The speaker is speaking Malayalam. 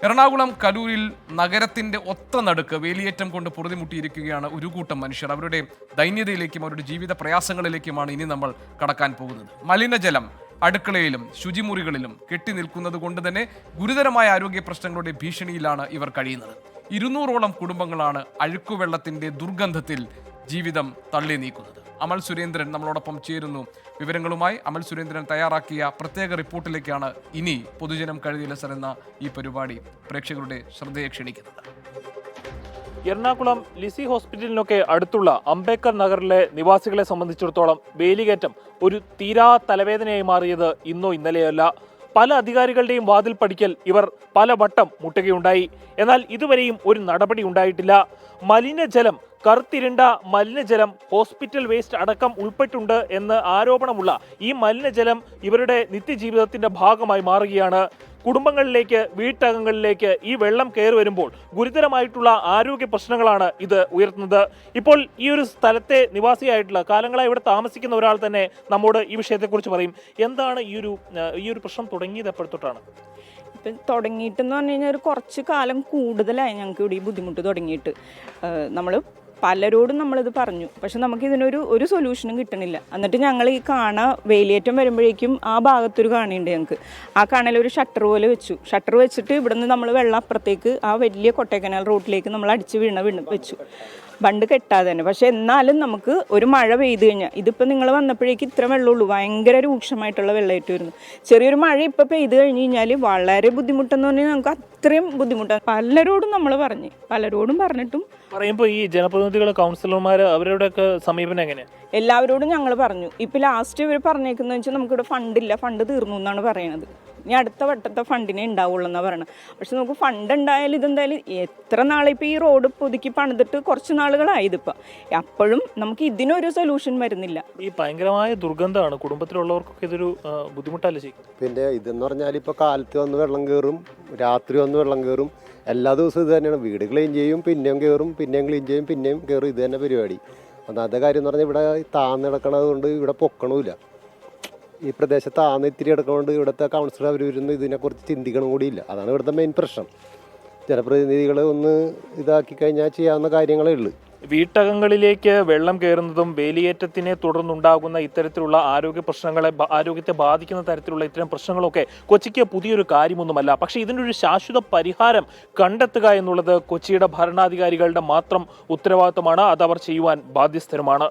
എറണാകുളം കലൂരിൽ നഗരത്തിന്റെ ഒത്ത നടുക്ക് വേലിയേറ്റം കൊണ്ട് പൊറുതിമുട്ടിയിരിക്കുകയാണ് ഒരു കൂട്ടം മനുഷ്യർ. അവരുടെ ദൈന്യതയിലേക്കും അവരുടെ ജീവിത പ്രയാസങ്ങളിലേക്കുമാണ് ഇനി നമ്മൾ കടക്കാൻ പോകുന്നത്. മലിനജലം അടുക്കളയിലും ശുചിമുറികളിലും കെട്ടി നിൽക്കുന്നത് കൊണ്ട് തന്നെ ഗുരുതരമായ ആരോഗ്യ പ്രശ്നങ്ങളുടെ ഭീഷണിയിലാണ് ഇവർ കഴിയുന്നത്. 200ഓളം കുടുംബങ്ങളാണ് അഴുക്കുവെള്ളത്തിന്റെ ദുർഗന്ധത്തിൽ ജീവിതം തള്ളി നീക്കുന്നത്. അമൽ സുരേന്ദ്രൻ നമ്മളോടൊപ്പം ചേരുന്നു വിവരങ്ങളുമായി. അമൽ സുരേന്ദ്രൻ തയ്യാറാക്കിയ പ്രത്യേക റിപ്പോർട്ടിലേക്കാണ് ഇനി പൊതുജനം കഴുതിലസർ എന്ന ഈ പരിപാടി പ്രേക്ഷകരുടെ ശ്രദ്ധയെ ക്ഷണിക്കുന്നത്. എറണാകുളം ലിസി ഹോസ്പിറ്റലിനൊക്കെ അടുത്തുള്ള അംബേദ്കർ നഗറിലെ നിവാസികളെ സംബന്ധിച്ചിടത്തോളം വേലികേറ്റം ഒരു തീരാ തലവേദനയായി മാറിയത് ഇന്നോ ഇന്നലെയല്ല. പല അധികാരികളുടെയും വാതിൽ പടിക്കൽ ഇവർ പലവട്ടം മുട്ടുകയുണ്ടായി. എന്നാൽ ഇതുവരെയും ഒരു നടപടി ഉണ്ടായിട്ടില്ല. മലിനജലം, കറുത്തിരുണ്ട മലിനജലം ഹോസ്പിറ്റൽ വേസ്റ്റ് അടക്കം ഉൾപ്പെട്ടുണ്ട് എന്ന് ആരോപണമുള്ള ഈ മലിനജലം ഇവരുടെ നിത്യജീവിതത്തിന്റെ ഭാഗമായി മാറുകയാണ്. കുടുംബങ്ങളിലേക്ക്, വീട്ടകങ്ങളിലേക്ക് ഈ വെള്ളം കയറി വരുമ്പോൾ ഗുരുതരമായിട്ടുള്ള ആരോഗ്യ പ്രശ്നങ്ങളാണ് ഇത് ഉയർത്തുന്നത്. ഇപ്പോൾ ഈ ഒരു സ്ഥലത്തെ നിവാസിയായിട്ടുള്ള, കാലങ്ങളായി ഇവിടെ താമസിക്കുന്ന ഒരാൾ തന്നെ നമ്മോട് ഈ വിഷയത്തെക്കുറിച്ച് പറയും. എന്താണ് ഈ ഒരു പ്രശ്നം തുടങ്ങിയത് എപ്പോഴത്തൊട്ടാണ്? ഇപ്പം തുടങ്ങിയിട്ടെന്ന് പറഞ്ഞു കഴിഞ്ഞാൽ ഒരു കുറച്ച് കാലം കൂടുതലായി ഞങ്ങൾക്ക് ഇവിടെ ഈ ബുദ്ധിമുട്ട് തുടങ്ങിയിട്ട്. നമ്മൾ പലരോടും നമ്മളിത് പറഞ്ഞു, പക്ഷെ നമുക്കിതിനൊരു സൊല്യൂഷനും കിട്ടണില്ല. എന്നിട്ട് ഞങ്ങൾ ഈ വേലിയേറ്റം വരുമ്പോഴേക്കും ആ ഭാഗത്തൊരു കാണയുണ്ട് ഞങ്ങൾക്ക്. ആ കാണലൊരു ഷട്ടർ പോലെ വെച്ചു. ഷട്ടർ വെച്ചിട്ട് ഇവിടുന്ന് നമ്മൾ വെള്ളം അപ്പുറത്തേക്ക് ആ വലിയ കൊട്ടേക്കനാൽ റോഡിലേക്ക് നമ്മൾ അടിച്ച് വെച്ചു, ബണ്ട് കെട്ടാതെ തന്നെ. പക്ഷെ എന്നാലും നമുക്ക് ഒരു മഴ പെയ്ത് കഴിഞ്ഞാൽ, ഇതിപ്പോൾ നിങ്ങൾ വന്നപ്പോഴേക്കും ഇത്ര വെള്ളമുള്ളൂ, ഭയങ്കര രൂക്ഷമായിട്ടുള്ള വെള്ളമായിട്ട് വരുന്നു. ചെറിയൊരു മഴ ഇപ്പോൾ പെയ്ത് കഴിഞ്ഞ് കഴിഞ്ഞാൽ വളരെ ബുദ്ധിമുട്ടെന്ന് പറഞ്ഞാൽ ഞങ്ങൾക്ക് അത്രയും ബുദ്ധിമുട്ടാണ്. പലരോടും പറഞ്ഞിട്ടും പറയുമ്പോൾ ഈ ജനപ്രതിനിധികൾ, കൗൺസിലർമാർ, അവരുടെയൊക്കെ സമീപനം എങ്ങനെയാണ്? എല്ലാവരോടും ഞങ്ങൾ പറഞ്ഞു. ഇപ്പം ലാസ്റ്റ് ഇവർ പറഞ്ഞേക്കുന്നത് വെച്ചാൽ നമുക്കിവിടെ ഫണ്ടില്ല, ഫണ്ട് തീർന്നു എന്നാണ് പറയുന്നത്. ഇനി അടുത്ത വട്ടത്തെ ഫണ്ടിനെ ഉണ്ടാവുള്ളൂ എന്നാണ് പറയുന്നത്. പക്ഷെ നമുക്ക് ഫണ്ട് ഉണ്ടായാലും ഇതെന്തായാലും എത്ര നാളെ ഇപ്പോൾ ഈ റോഡ് പുതുക്കി പണിതിട്ട് കുറച്ച് നാളുകളായത് ഇപ്പം, അപ്പോഴും നമുക്ക് ഇതിനൊരു സൊല്യൂഷൻ വരുന്നില്ല. ഈ ഭയങ്കരമായ ദുർഗന്ധമാണ്. കുടുംബത്തിലുള്ളവർക്കൊക്കെ ഇതൊരു ബുദ്ധിമുട്ടല്ലേ ചെയ്യും? പിന്നെ ഇതെന്ന് പറഞ്ഞാൽ ഇപ്പോൾ കാലത്ത് വന്ന് വെള്ളം കയറും, രാത്രി വന്ന് വെള്ളം കയറും, എല്ലാ ദിവസവും ഇത് തന്നെയാണ്. വീട് ക്ലീൻ ചെയ്യും, പിന്നെയും കയറും, പിന്നെയും ക്ലീൻ ചെയ്യും, പിന്നെയും കയറും. ഇത് തന്നെ പരിപാടി. ഒന്നാമത്തെ കാര്യം എന്ന് പറഞ്ഞാൽ ഇവിടെ താന്ന് കിടക്കണത് കൊണ്ട് ഇവിടെ പൊക്കണമില്ല. ഈ പ്രദേശത്ത് താന്ന് ഇത്തിരി കിടക്കണതുകൊണ്ട് ഇവിടുത്തെ കൗൺസിലർ അവർ വരുന്ന ഇതിനെക്കുറിച്ച് ചിന്തിക്കണം കൂടിയില്ല. അതാണ് ഇവിടുത്തെ മെയിൻ പ്രശ്നം. ജനപ്രതിനിധികൾ ഒന്ന് ഇതാക്കി കഴിഞ്ഞാൽ ചെയ്യാവുന്ന കാര്യങ്ങളേ ഉള്ളൂ. വീട്ടകങ്ങളിലേക്ക് വെള്ളം കയറുന്നതും വേലിയേറ്റത്തിനെ തുടർന്നുണ്ടാകുന്ന ഇത്തരത്തിലുള്ള ആരോഗ്യത്തെ ബാധിക്കുന്ന തരത്തിലുള്ള ഇത്തരം പ്രശ്നങ്ങളൊക്കെ കൊച്ചിക്ക് പുതിയൊരു കാര്യമൊന്നുമല്ല. പക്ഷേ ഇതിനൊരു ശാശ്വത പരിഹാരം കണ്ടെത്തുക എന്നുള്ളത് കൊച്ചിയുടെ ഭരണാധികാരികളുടെ മാത്രം ഉത്തരവാദിത്തമാണ്. അതവർ ചെയ്യുവാൻ ബാധ്യസ്ഥരുമാണ്.